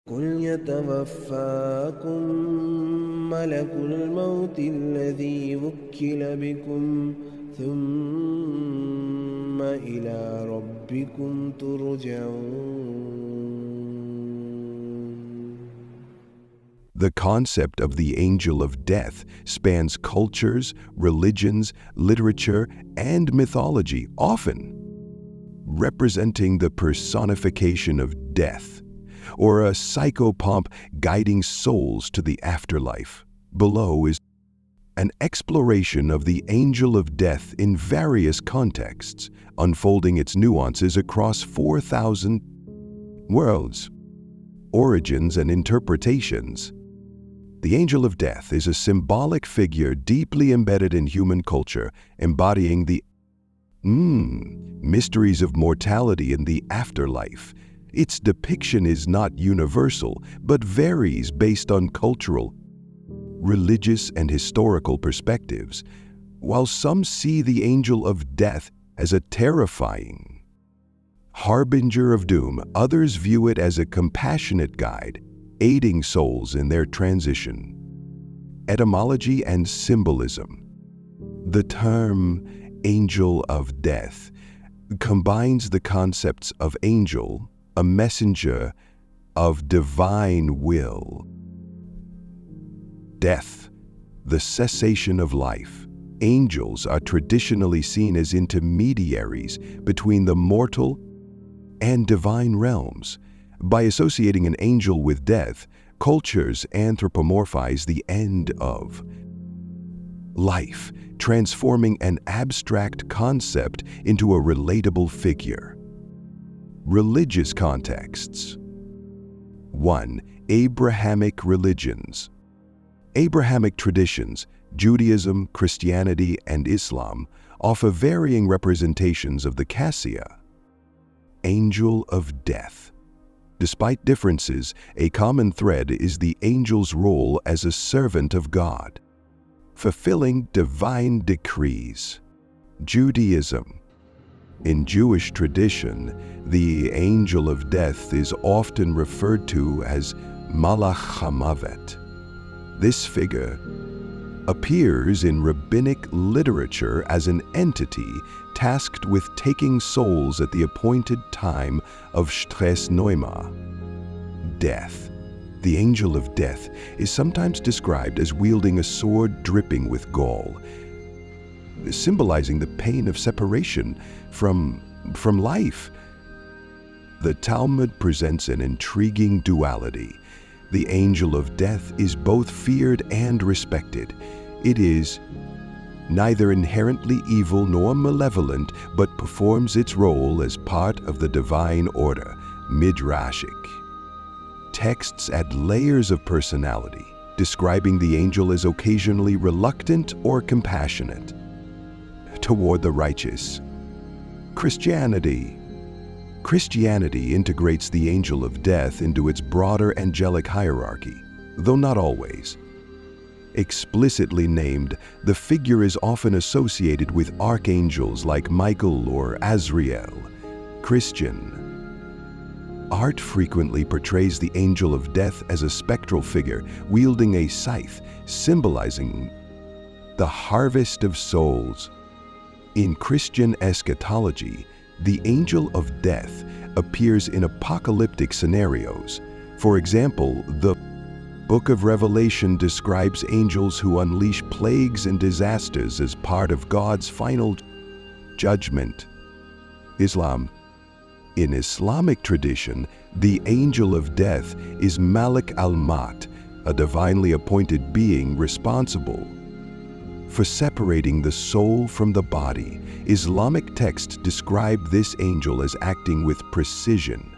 قل يتوفاكم ملك الموت الذي وكل بكم ثم إلى ربكم ترجعون. The concept of the angel of death spans cultures, religions, literature, and mythology, often representing the personification of death, or a psychopomp guiding souls to the afterlife. Below is an exploration of the angel of death in various contexts, unfolding its nuances across 4,000 worlds, origins, and interpretations. The angel of death is a symbolic figure deeply embedded in human culture, embodying the mysteries of mortality and the afterlife. Its depiction is not universal, but varies based on cultural, religious, and historical perspectives. While some see the angel of death as a terrifying harbinger of doom, others view it as a compassionate guide, aiding souls in their transition. Etymology and Symbolism. The term angel of death combines the concepts of angel, a messenger of divine will, death, the cessation of life. Angels are traditionally seen as intermediaries between the mortal and divine realms. By associating an angel with death, cultures anthropomorphize the end of life, transforming an abstract concept into a relatable figure. Religious contexts. 1. Abrahamic religions. Abrahamic traditions, Judaism, Christianity, and Islam, offer varying representations of the Cassia, angel of death. Despite differences, a common thread is the angel's role as a servant of God, fulfilling divine decrees. Judaism. In Jewish tradition, the angel of death is often referred to as Malach HaMavet. This figure appears in rabbinic literature as an entity tasked with taking souls at the appointed time of Stress Neuma. Death. The angel of death is sometimes described as wielding a sword dripping with gall, symbolizing the pain of separation from life. The Talmud presents an intriguing duality. The angel of death is both feared and respected. It is neither inherently evil nor malevolent, but performs its role as part of the divine order, midrashic. Texts add layers of personality, describing the angel as occasionally reluctant or compassionate toward the righteous. Christianity. Christianity integrates the angel of death into its broader angelic hierarchy, though not always. Explicitly named, the figure is often associated with archangels like Michael or Azrael. Christian art frequently portrays the angel of death as a spectral figure wielding a scythe, symbolizing the harvest of souls. In Christian eschatology, the angel of death appears in apocalyptic scenarios. For example, the Book of Revelation describes angels who unleash plagues and disasters as part of God's final judgment. Islam. In Islamic tradition, the angel of death is Malik al-Mawt, a divinely appointed being responsible for separating the soul from the body. Islamic texts describe this angel as acting with precision,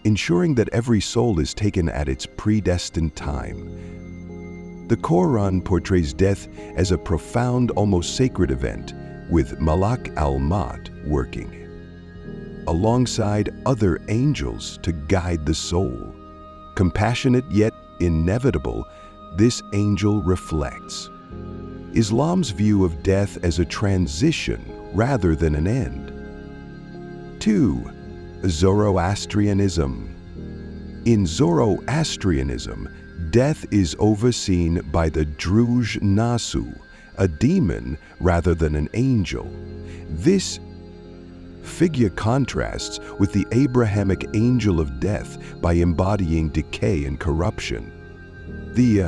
ensuring that every soul is taken at its predestined time. The Quran portrays death as a profound, almost sacred event, with Malak al-Mawt working alongside other angels to guide the soul. Compassionate yet inevitable, this angel reflects Islam's view of death as a transition rather than an end. 2. Zoroastrianism. In Zoroastrianism, death is overseen by the Druj Nasu, a demon rather than an angel. This figure contrasts with the Abrahamic angel of death by embodying decay and corruption. The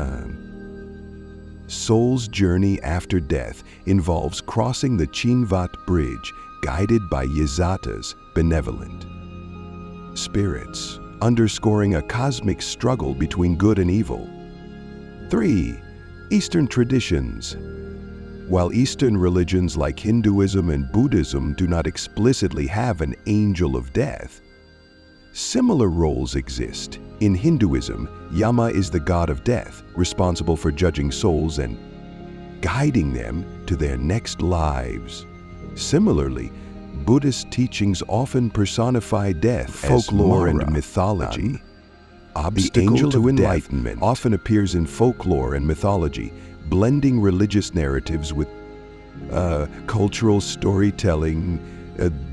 soul's journey after death involves crossing the Chinvat bridge, guided by Yizatas, benevolent spirits, underscoring a cosmic struggle between good and evil. 3. Eastern traditions. While Eastern religions like Hinduism and Buddhism do not explicitly have an angel of death, similar roles exist. In Hinduism, Yama is the god of death, responsible for judging souls and guiding them to their next lives. Similarly, Buddhist teachings often personify death, folklore, and mythology. The angel of enlightenment often appears in folklore and mythology, blending religious narratives with cultural storytelling.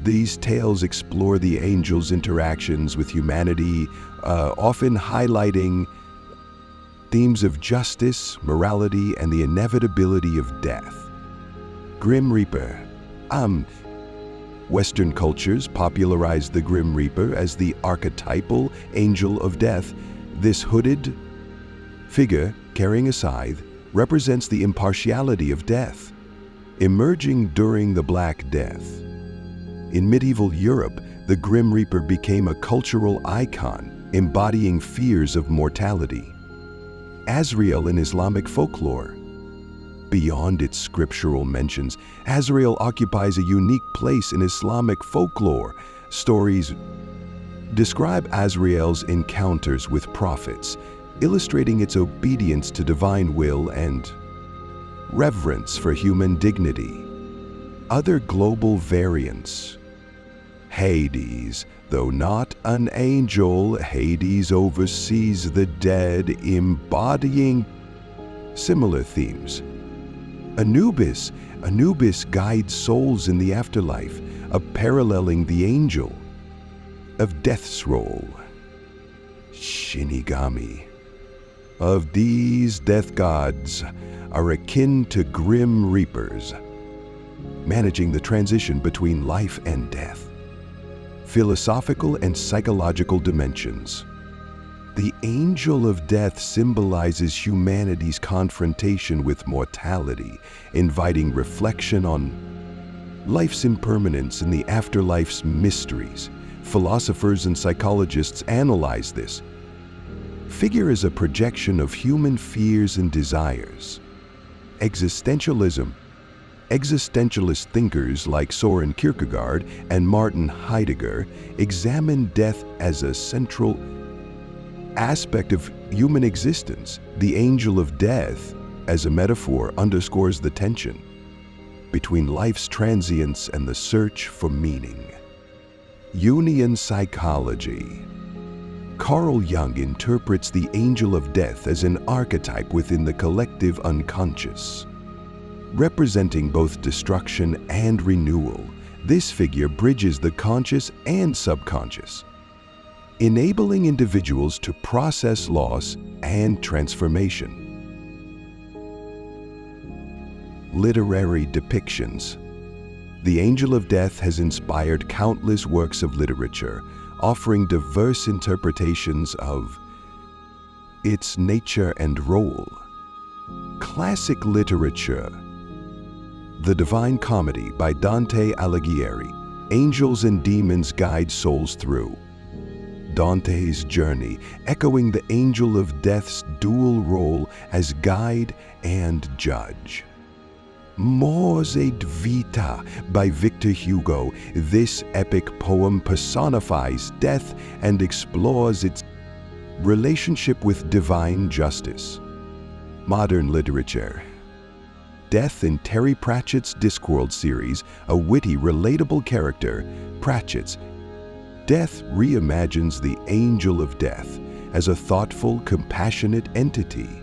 These tales explore the angel's interactions with humanity, often highlighting themes of justice, morality, and the inevitability of death. Grim Reaper. Western cultures popularized the Grim Reaper as the archetypal angel of death. This hooded figure, carrying a scythe, represents the impartiality of death, emerging during the Black Death. In medieval Europe, the Grim Reaper became a cultural icon, embodying fears of mortality. Azrael in Islamic folklore. Beyond its scriptural mentions, Azrael occupies a unique place in Islamic folklore. Stories describe Azrael's encounters with prophets, illustrating its obedience to divine will and reverence for human dignity. Other global variants. Hades. Though not an angel, Hades oversees the dead, embodying similar themes. Anubis. Anubis guides souls in the afterlife, paralleling the angel of death's role. Shinigami. Of these, death gods are akin to grim reapers, managing the transition between life and death. Philosophical and psychological dimensions. The angel of death symbolizes humanity's confrontation with mortality, inviting reflection on life's impermanence and the afterlife's mysteries. Philosophers and psychologists analyze this figure as a projection of human fears and desires. Existentialism. Existentialist thinkers like Soren Kierkegaard and Martin Heidegger examine death as a central aspect of human existence. The angel of death, as a metaphor, underscores the tension between life's transience and the search for meaning. Jungian psychology. Carl Jung interprets the angel of death as an archetype within the collective unconscious, representing both destruction and renewal. This figure bridges the conscious and subconscious, enabling individuals to process loss and transformation. Literary depictions. The angel of death has inspired countless works of literature, offering diverse interpretations of its nature and role. Classic literature. The Divine Comedy by Dante Alighieri. Angels and demons guide souls through Dante's journey, echoing the angel of death's dual role as guide and judge. Mors et Vita by Victor Hugo. This epic poem personifies death and explores its relationship with divine justice. Modern literature. Death in Terry Pratchett's Discworld series, a witty, relatable character, Pratchett's death reimagines the angel of death as a thoughtful, compassionate entity.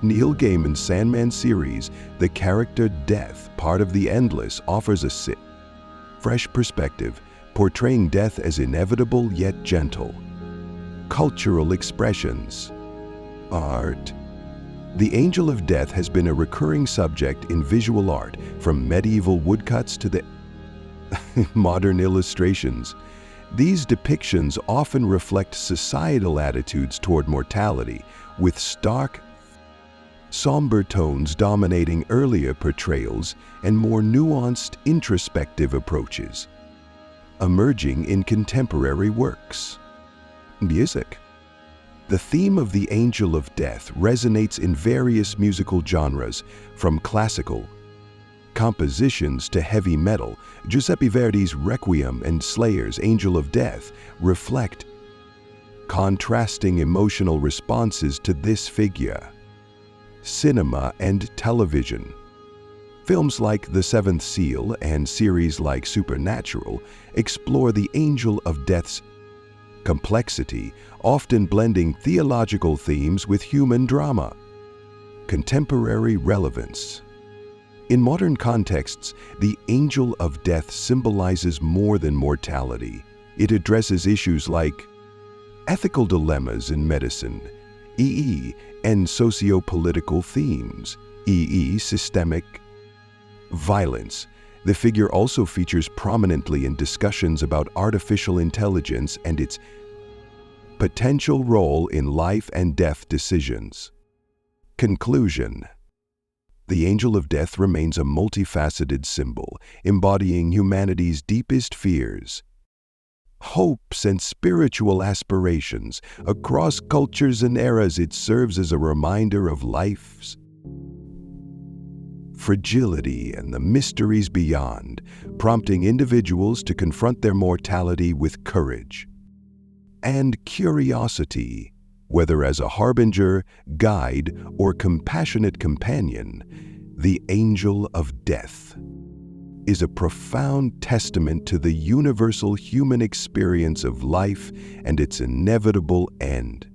Neil Gaiman's Sandman series, the character Death, part of the Endless, offers a fresh perspective, portraying death as inevitable yet gentle. cultural expressions. Art. The angel of death has been a recurring subject in visual art, from medieval woodcuts to the modern illustrations. These depictions often reflect societal attitudes toward mortality, with stark, somber tones dominating earlier portrayals and more nuanced, introspective approaches, emerging in contemporary works. Music. The theme of the angel of death resonates in various musical genres, from classical compositions to heavy metal. Giuseppe Verdi's Requiem and Slayer's Angel of Death reflect contrasting emotional responses to this figure. Cinema and television. Films like The Seventh Seal and series like Supernatural explore the angel of death's complexity, often blending theological themes with human drama. Contemporary relevance. In modern contexts, the angel of death symbolizes more than mortality. It addresses issues like ethical dilemmas in medicine, and socio-political themes, systemic violence. The figure also features prominently in discussions about artificial intelligence and its potential role in life and death decisions. Conclusion. The angel of death remains a multifaceted symbol, embodying humanity's deepest fears, hopes, and spiritual aspirations. Across cultures and eras, it serves as a reminder of life's fragility and the mysteries beyond, prompting individuals to confront their mortality with courage and curiosity. Whether as a harbinger, guide, or compassionate companion, the angel of death is a profound testament to the universal human experience of life and its inevitable end.